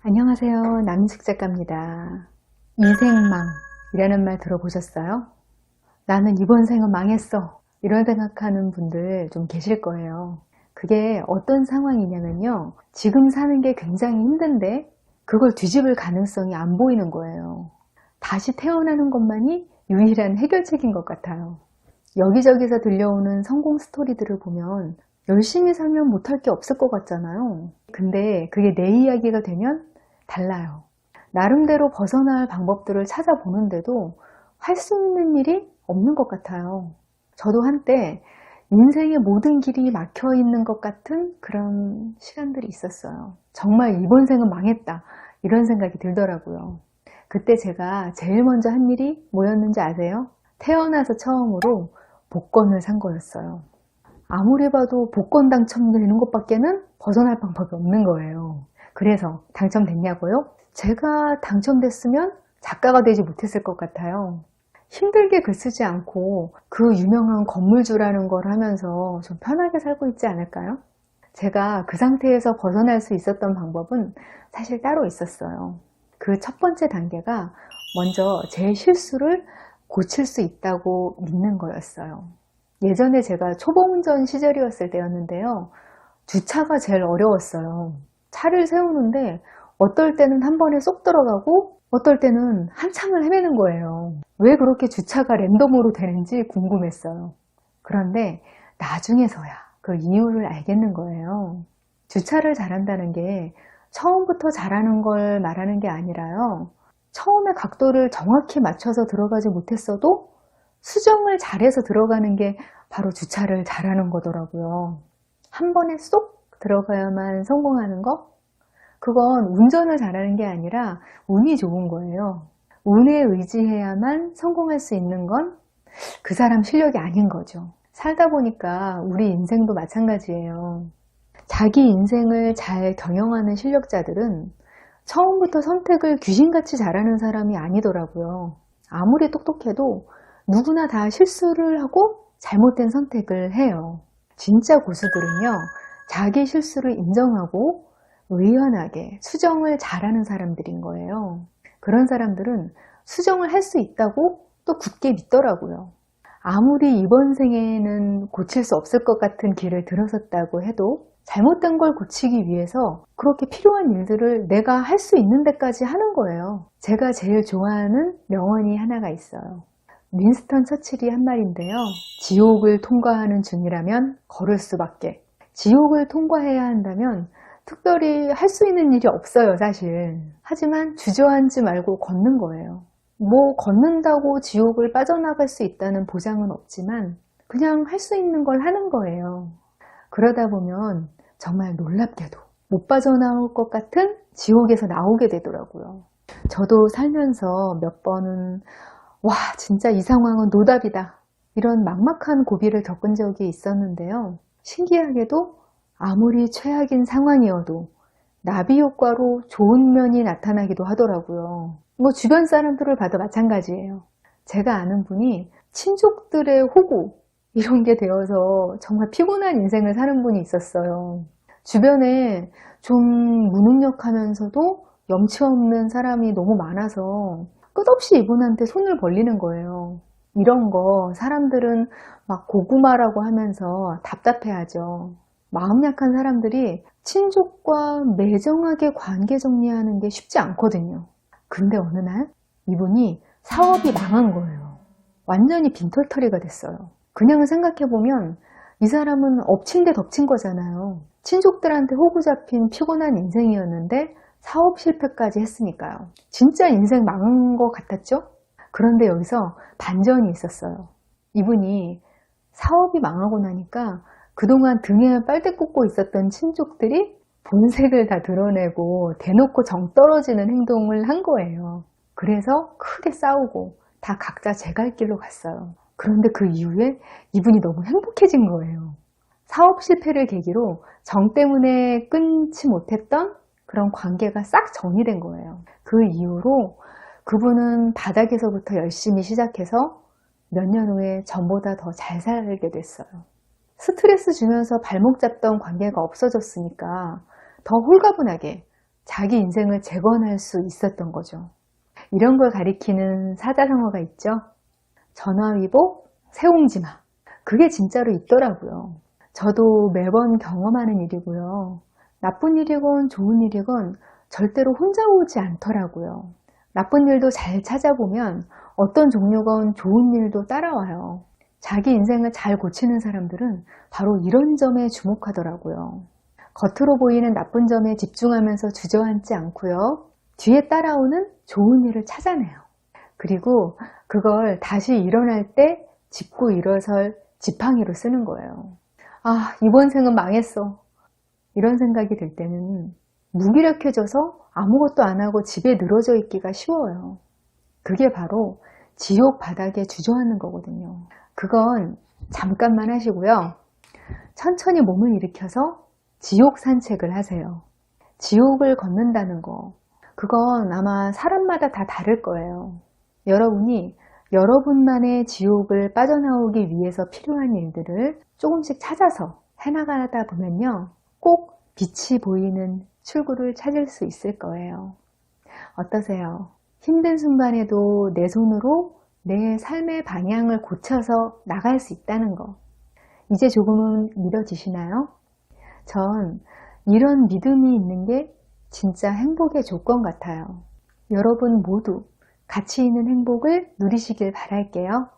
안녕하세요. 남인숙 작가입니다. 인생망이라는 말 들어보셨어요? 나는 이번 생은 망했어. 이런 생각하는 분들 좀 계실 거예요. 그게 어떤 상황이냐면요. 지금 사는 게 굉장히 힘든데 그걸 뒤집을 가능성이 안 보이는 거예요. 다시 태어나는 것만이 유일한 해결책인 것 같아요. 여기저기서 들려오는 성공 스토리들을 보면 열심히 살면 못할 게 없을 것 같잖아요. 근데 그게 내 이야기가 되면 달라요. 나름대로 벗어날 방법들을 찾아보는데도 할 수 있는 일이 없는 것 같아요. 저도 한때 인생의 모든 길이 막혀 있는 것 같은 그런 시간들이 있었어요. 정말 이번 생은 망했다. 이런 생각이 들더라고요. 그때 제가 제일 먼저 한 일이 뭐였는지 아세요? 태어나서 처음으로 복권을 산 거였어요. 아무리 봐도 복권 당첨되는 것밖에는 벗어날 방법이 없는 거예요. 그래서 당첨됐냐고요? 제가 당첨됐으면 작가가 되지 못했을 것 같아요. 힘들게 글 쓰지 않고 그 유명한 건물주라는 걸 하면서 좀 편하게 살고 있지 않을까요? 제가 그 상태에서 벗어날 수 있었던 방법은 사실 따로 있었어요. 그 첫 번째 단계가 먼저 제 실수를 고칠 수 있다고 믿는 거였어요. 예전에 제가 초보 운전 시절이었을 때였는데요. 주차가 제일 어려웠어요. 차를 세우는데 어떨 때는 한 번에 쏙 들어가고 어떨 때는 한참을 헤매는 거예요. 왜 그렇게 주차가 랜덤으로 되는지 궁금했어요. 그런데 나중에서야 그 이유를 알겠는 거예요. 주차를 잘한다는 게 처음부터 잘하는 걸 말하는 게 아니라요. 처음에 각도를 정확히 맞춰서 들어가지 못했어도 수정을 잘해서 들어가는 게 바로 주차를 잘하는 거더라고요. 한 번에 쏙 들어가야만 성공하는 거? 그건 운전을 잘하는 게 아니라 운이 좋은 거예요. 운에 의지해야만 성공할 수 있는 건 그 사람 실력이 아닌 거죠. 살다 보니까 우리 인생도 마찬가지예요. 자기 인생을 잘 경영하는 실력자들은 처음부터 선택을 귀신같이 잘하는 사람이 아니더라고요. 아무리 똑똑해도 누구나 다 실수를 하고 잘못된 선택을 해요. 진짜 고수들은요, 자기 실수를 인정하고 의연하게 수정을 잘하는 사람들인 거예요. 그런 사람들은 수정을 할 수 있다고 또 굳게 믿더라고요. 아무리 이번 생에는 고칠 수 없을 것 같은 길을 들어섰다고 해도 잘못된 걸 고치기 위해서 그렇게 필요한 일들을 내가 할 수 있는 데까지 하는 거예요. 제가 제일 좋아하는 명언이 하나가 있어요. 윈스턴 처칠이 한 말인데요. 지옥을 통과하는 중이라면 걸을 수밖에. 지옥을 통과해야 한다면 특별히 할 수 있는 일이 없어요, 사실. 하지만 주저앉지 말고 걷는 거예요. 뭐 걷는다고 지옥을 빠져나갈 수 있다는 보장은 없지만 그냥 할 수 있는 걸 하는 거예요. 그러다 보면 정말 놀랍게도 못 빠져나올 것 같은 지옥에서 나오게 되더라고요. 저도 살면서 몇 번은 와, 진짜 이 상황은 노답이다. 이런 막막한 고비를 겪은 적이 있었는데요. 신기하게도 아무리 최악인 상황이어도 나비 효과로 좋은 면이 나타나기도 하더라고요. 뭐 주변 사람들을 봐도 마찬가지예요. 제가 아는 분이 친족들의 호구 이런 게 되어서 정말 피곤한 인생을 사는 분이 있었어요. 주변에 좀 무능력하면서도 염치 없는 사람이 너무 많아서 끝없이 이분한테 손을 벌리는 거예요. 이런 거 사람들은 막 고구마라고 하면서 답답해하죠. 마음 약한 사람들이 친족과 매정하게 관계 정리하는 게 쉽지 않거든요. 근데 어느 날 이분이 사업이 망한 거예요. 완전히 빈털터리가 됐어요. 그냥 생각해보면 이 사람은 엎친 데 덮친 거잖아요. 친족들한테 호구 잡힌 피곤한 인생이었는데 사업 실패까지 했으니까요. 진짜 인생 망한 것 같았죠? 그런데 여기서 반전이 있었어요. 이분이 사업이 망하고 나니까 그동안 등에 빨대 꽂고 있었던 친족들이 본색을 다 드러내고 대놓고 정 떨어지는 행동을 한 거예요. 그래서 크게 싸우고 다 각자 제 갈 길로 갔어요. 그런데 그 이후에 이분이 너무 행복해진 거예요. 사업 실패를 계기로 정 때문에 끊지 못했던 그런 관계가 싹 정리된 거예요. 그 이후로 그분은 바닥에서부터 열심히 시작해서 몇 년 후에 전보다 더 잘 살게 됐어요. 스트레스 주면서 발목 잡던 관계가 없어졌으니까 더 홀가분하게 자기 인생을 재건할 수 있었던 거죠. 이런 걸 가리키는 사자성어가 있죠. 전화위복, 새옹지마. 그게 진짜로 있더라고요. 저도 매번 경험하는 일이고요. 나쁜 일이건 좋은 일이건 절대로 혼자 오지 않더라고요. 나쁜 일도 잘 찾아보면 어떤 종류건 좋은 일도 따라와요. 자기 인생을 잘 고치는 사람들은 바로 이런 점에 주목하더라고요. 겉으로 보이는 나쁜 점에 집중하면서 주저앉지 않고요. 뒤에 따라오는 좋은 일을 찾아내요. 그리고 그걸 다시 일어날 때 짚고 일어설 지팡이로 쓰는 거예요. 아, 이번 생은 망했어. 이런 생각이 들 때는 무기력해져서 아무것도 안 하고 집에 늘어져 있기가 쉬워요. 그게 바로 지옥 바닥에 주저앉는 거거든요. 그건 잠깐만 하시고요. 천천히 몸을 일으켜서 지옥 산책을 하세요. 지옥을 걷는다는 거, 그건 아마 사람마다 다 다를 거예요. 여러분이 여러분만의 지옥을 빠져나오기 위해서 필요한 일들을 조금씩 찾아서 해나가다 보면요. 꼭 빛이 보이는 출구를 찾을 수 있을 거예요. 어떠세요? 힘든 순간에도 내 손으로 내 삶의 방향을 고쳐서 나갈 수 있다는 거. 이제 조금은 믿어지시나요? 전 이런 믿음이 있는 게 진짜 행복의 조건 같아요. 여러분 모두 가치 있는 행복을 누리시길 바랄게요.